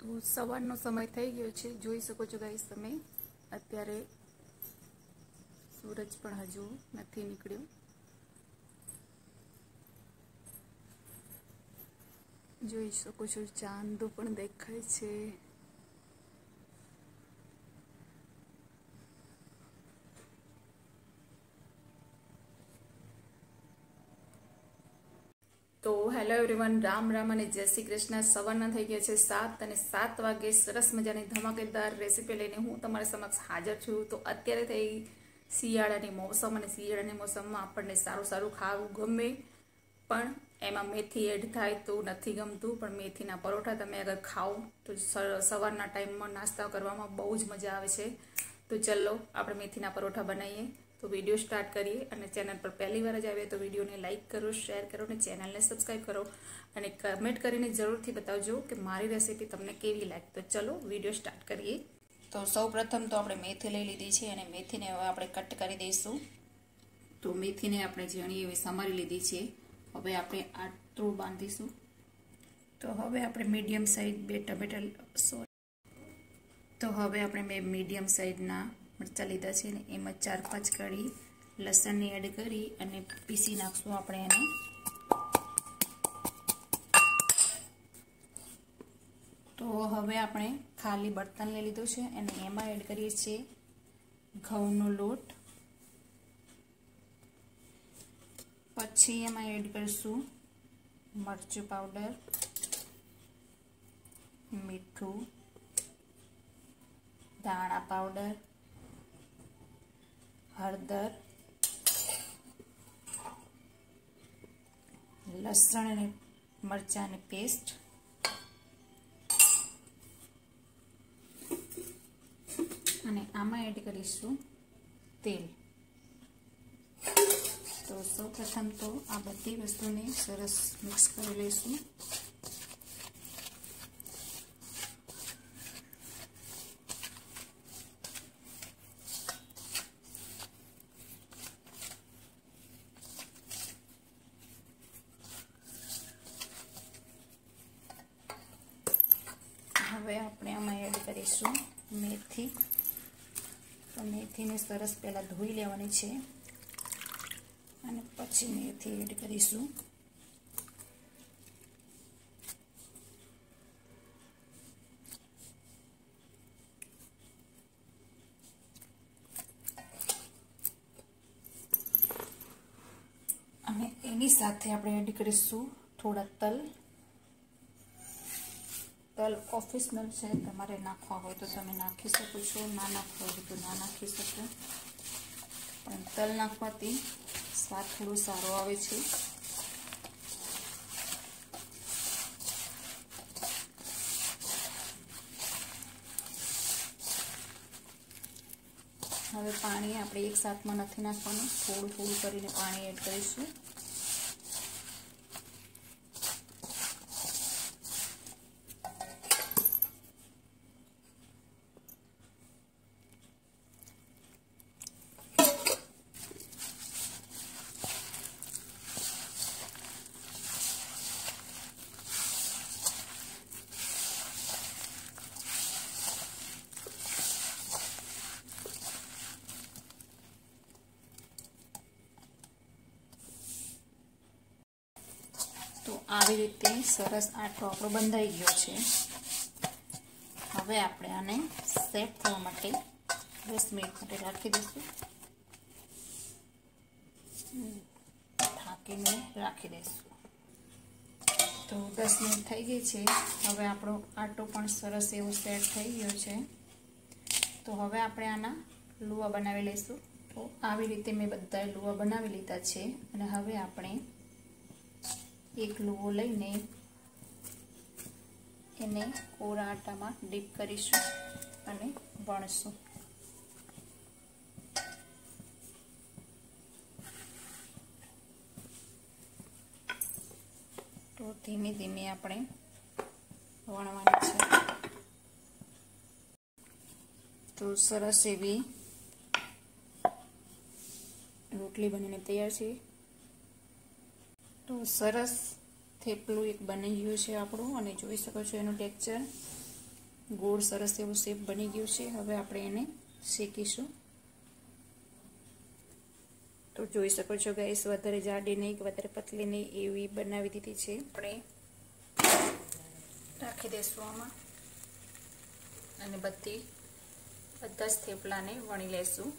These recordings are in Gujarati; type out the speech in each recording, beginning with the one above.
તો સવારનો સમય થઈ ગયો છે, જોઈ શકો છો ગાઈસ તમે. અત્યારે સૂરજ પણ હજુ નથી નીકળ્યો. જોઈ શકો છો ચાંદ પણ દેખાય છે. તો હેલો એવરીવન, રામ રામ અને જય શ્રી કૃષ્ણ. સવારના થઈ ગયા છે 7 અને 7 વાગે સરસ મજાની ધમાકેદાર રેસીપી લઈને હું તમારી સમક્ષ હાજર છું. તો અત્યારે થઈ શિયાળાની મોસમ અને શિયાળાની મોસમમાં આપણને સારું સારું ખાવું ગમે, પણ એમાં મેથી એડ થાય તો નથી ગમતું. પણ મેથીના પરોઠા તમે અગર ખાઓ તો સવારના ટાઈમમાં નાસ્તા કરવામાં બહુ જ મજા આવે છે. તો ચલો આપણે મેથીના પરોઠા બનાવીએ. તો વિડીયો સ્ટાર્ટ કરીએ. અને ચેનલ પર પહેલી વાર જ આવીએ તો વિડીયોને લાઇક કરો, શેર કરો અને ચેનલને સબસ્ક્રાઈબ કરો અને કમેન્ટ કરીને જરૂરથી બતાવજો કે મારી રેસીપી તમને કેવી લાગે. તો ચલો વિડીયો સ્ટાર્ટ કરીએ. તો સૌ પ્રથમ તો આપણે મેથી લઈ લીધી છે અને મેથીને હવે આપણે કટ કરી દઈશું. તો મેથીને આપણે ઝીણી એવી સમારી લીધી છે. હવે આપણે આટલું બાંધીશું. તો હવે આપણે મીડિયમ સાઈઝ મીડિયમ સાઈઝના મરચાં લીધા છે ને એમાં 4-5 કળી લસણની એડ કરી અને પીસી નાખશું આપણે એને. તો હવે આપણે ખાલી બર્તન લઈ લીધું છે અને એમાં એડ કરીએ છીએ ઘઉંનો લોટ. પછી એમાં એડ કરીશું મરચું પાવડર, મીઠું, ધાણા પાવડર, હળદર, લસણ અને મરચાંની પેસ્ટ અને આમાં એડ કરીશું તેલ. તો સૌ પ્રથમ તો આ બધી વસ્તુને સરસ મિક્સ કરી લઈશું. હવે આપણે આમાં એડ કરીશું મેથી. તો મેથીને સરસ પહેલાં ધોઈ લેવાની છે અને પછી મેથી એડ કરીશું. અને એની સાથે આપણે એડ કરીશું થોડા તલ. તલ ઓપ્શનલ છે, તમારે નાખવા હોય તો તમે નાખી શકો છો, ના નાખવા હોય તો ના નાખી શકો. પણ તલ નાખવાથી સ્વાદ થોડો સારો આવે છે. હવે પાણી આપણે એક સાથમાં નથી નાખવાનું, થોડું થોડું કરીને પાણી એડ કરીશું. તો આવી રીતે સરસ આટો આપણો બંધાઈ ગયો છે. હવે આપણે આને સેટ થવા માટે 10 મિનિટ માટે રાખી દઈશું. ઢાંકીને રાખી દઈશું. તો 10 મિનિટ થઈ ગઈ છે. હવે આપણો આટો પણ સરસ એવો સેટ થઈ ગયો છે. તો હવે આપણે આના લુવા બનાવી લઈશું. તો આવી રીતે મેં બધા લુવા બનાવી લીધા છે અને હવે આપણે એક લુવો લઈને એને કોરા આટામાં ડીપ કરીશું અને વણશું. તો ધીમે ધીમે આપણે વણવાની છે. તો સરસ એવી રોટલી બનીને તૈયાર છે. તો સરસ થેપલું એક બની ગયું છે આપણું અને જોઈ શકો છો એનું ટેક્સચર. ગોળ સરસ એવું શેપ બની ગયું છે. હવે આપણે એને શેકીશું. તો જોઈ શકો છો ગાઈસ, વધારે જાડી નહીં કે વધારે પતલી નહીં એવી બનાવી દીધી છે. આપણે રાખી દઈશું આમાં અને બધા જ થેપલાને વણી લેશું.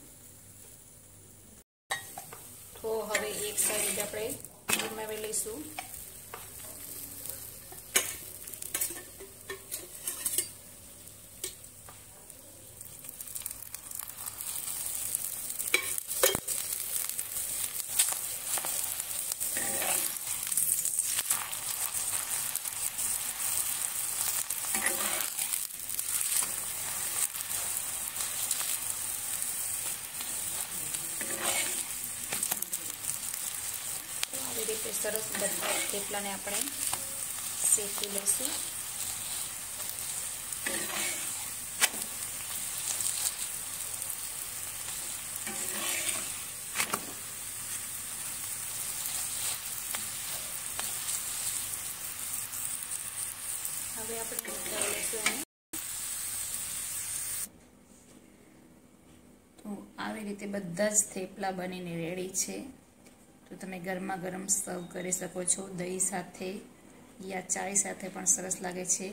તો હવે એક સાઈડ આપણે બનાવી લઈશું. રીતે સરસ બધા થેપલાને આપણે શેકી લઈશું. હવે આપણે ઉતારી લઈશું એને. તો આવી રીતે બધા જ થેપલા બનીને રેડી છે. તો તમે ગરમા ગરમ સર્વ કરી શકો છો. દહીં સાથે યા ચાય સાથે પણ સરસ લાગે છે.